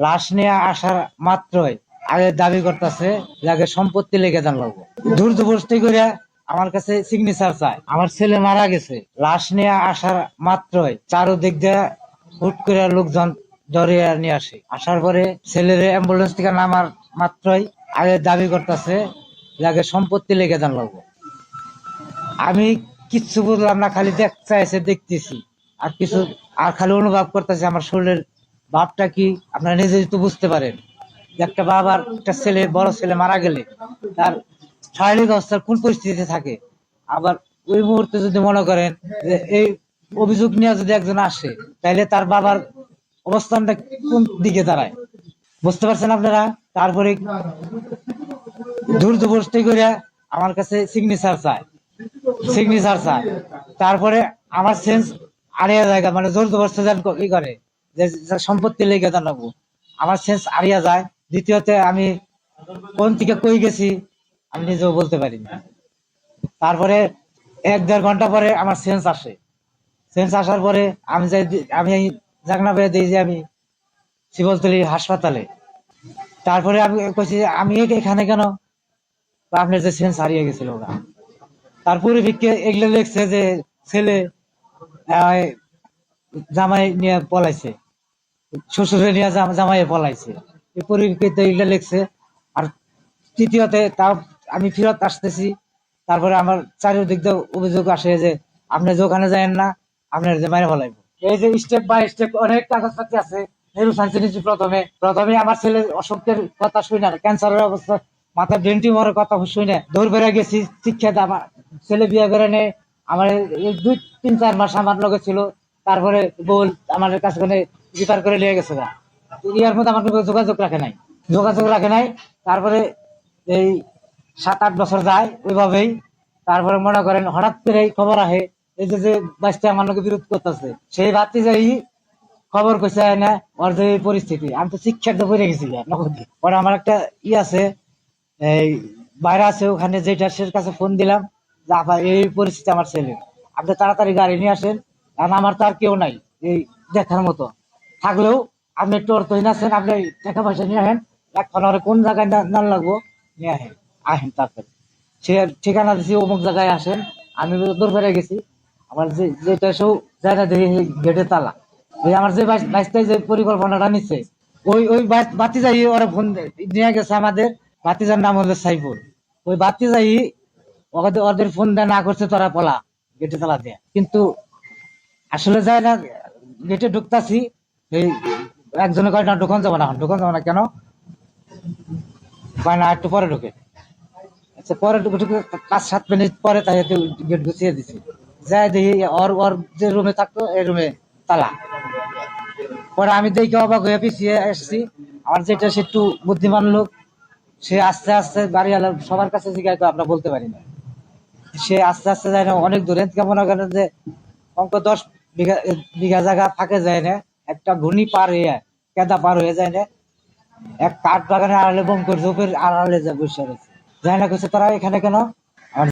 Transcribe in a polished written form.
লাশ নিয়ে আসার মাত্রই আগে দাবি করতেছে যে আগে সম্পত্তি লিখে দেন লাগবো। জোরজবরদস্তি করে আমার কাছে সিগনেচার চায়। আমার ছেলে মারা গেছে, লাশ নিয়ে আসার মাত্রই চারোদিক দিয়ে হুট করে লোকজন ধরিয়ে নিয়ে আসে। আসার পরে ছেলের অ্যাম্বুলেন্স থেকে নামার মাত্রই আগে দাবি করতেছে যে আগে সম্পত্তি লিখে দেন লাগবো। আমি কিচ্ছু বুঝলাম না, খালি দেখতেছি আর কিছু, আর খালি অনুভব করতেছি আমার শরীরের ভাবটা কি আপনারা নিজে তো বুঝতে পারেন যে একটা বাবার একটা ছেলে, বড় ছেলে মারা গেলে তার শারীরিক অবস্থার কোন পরিস্থিতিতে থাকে। আবার ওই মুহূর্তে যদি মনে করেন যে এই অভিযোগ নিয়ে যদি একজন আসে, তাইলে তার বাবার অবস্থানটা কোন দিকে দাঁড়ায়, বুঝতে পারছেন আপনারা। তারপরে জোরজবরদস্তি করে আমার কাছে সিগনেচার চায়। তারপরে আমার সেন্স আড়িয়া জায়গা, মানে জোর জবরদস্তি ই করে যে সম্পত্তি লেগে দাঁড়াবো, আমার সেন্স আড়িয়া যায়। দ্বিতীয়তে আমি কোন থেকে কই গেছি আমি নিজেও বলতে পারি না। তারপরে 1-1.5 ঘন্টা পরে আমার সেন্স আসার পরে আমি যাই, আমি জাগনা পেয়ে দিই যে আমি শিবলতলী হাসপাতালে। তারপরে আমি কইছি যে আমি এখানে কেন, আপনার যে সেন্স হারিয়ে গেছিল ওরা। তার পরিপ্রেক্ষিতে এগুলো লিখছে যে ছেলে আহ, জামাই নিয়ে পলাইছে, শ্বশুরে নিয়ে জামাইয়ে পলাইছে, এই পরিপ্রেক্ষিতে এগুলো লিখছে। আর তৃতীয়তে তাও আমি ফেরত আসতেছি, তারপরে আমার চারিদিক দিয়ে অভিযোগ আসে যে আপনি যে ওখানে যায়েন না, আপনার যে মাইরে ফলাইব। এই যে স্টেপ বাই স্টেপ অনেক কাগজপাতি আছে। নেহরু সায়েন্স ইনস্টিটিউট প্রথমে আমার ছেলে অসুখের কথা শুই না, ক্যান্সারের অবস্থা, মাথার ব্রেন টিউমারের কথা শুই না, দৌড় বেড়ে গেছি শিক্ষা। আমার ছেলে বিয়ে করে নেই, আমার এই 2-3-4 মাস আমার লগে ছিল। তারপরে বল আমাদের কাছে রিফার করে নিয়ে গেছে গা। ইয়ার মধ্যে আমার কোনো যোগাযোগ রাখে নাই। তারপরে এই 7-8 বছর যায় ওইভাবেই। তারপরে মনে করেন হঠাৎ করে খবর আহে এই যে বাচ্চা আমার লোকে বিরোধ করতেছে, সেই ভাবতে যাই খবর কইছে না ওর যে এই পরিস্থিতি। আমি তো শিক্ষার তো পড়ে গেছি পরে আমার একটা আছে, এই বাইরে আছে ওখানে, যেটা সে কাছে ফোন দিলাম যে আপা এই পরিস্থিতি আমার ছেলে, আপনি তাড়াতাড়ি গাড়ি নিয়ে আসেন, কারণ আমার তো আর কেউ নাই এই দেখার মতো। থাকলেও আপনি একটু অর্থহীন আছেন, আপনি টাকা পয়সা নিয়ে আসেন, এখন আর কোন জায়গায় নাম লাগবো নিয়ে আহেন তাড়াতাড়ি। সে ঠিকানা দিছি অমুক জায়গায় আসেন। আমি দূর ফেরে গেছি, আমার যেটা সব জায়গা দেখি গেটে তালা। ওই আমার যে বাইশটাই যে পরিকল্পনাটা নিচ্ছে, ওই বাতি যাই ওরা ফোন নিয়ে গেছে আমাদের বাতিজার নাম হলো সাইফুল। ওই বাতি যাই ওদের ফোন দেয় না করছে তোরা পলা গেটে তালা দেয়া, কিন্তু আসলে যায় না। গেটে ঢুকতাছি, এই একজনে কয় না ঢুকন যাবো না কেন, কয় না একটু পরে ঢুকে। আচ্ছা পরে ঢুকে 5-7 মিনিট পরে তাই গেট গুছিয়ে দিছি। যাই দেখি ওর যে রুমে থাকতো এই রুমে তালা। পরে আমি দেখে অবাক হয়ে পিছিয়ে এসেছি। আমার যেটা সে একটু বুদ্ধিমান লোক, সে আস্তে আস্তে বাড়িওয়ালা সবার কাছে জিজ্ঞাসা করে, আমরা বলতে পারি না। সে আস্তে আস্তে যায় না অনেক দূরে, মনে করেন যে অঙ্ক 10 বিঘা বিঘা জায়গা ফাঁকে যায় না, একটা ঘূর্ণি পার হয়ে কেদা পার হয়ে যায় না, এক কাঠ বাগানের আড়ালে বম করে ঝোপের আড়ালে যা বসে রয়েছে। যায় না কইছে তোরা এখানে কেন,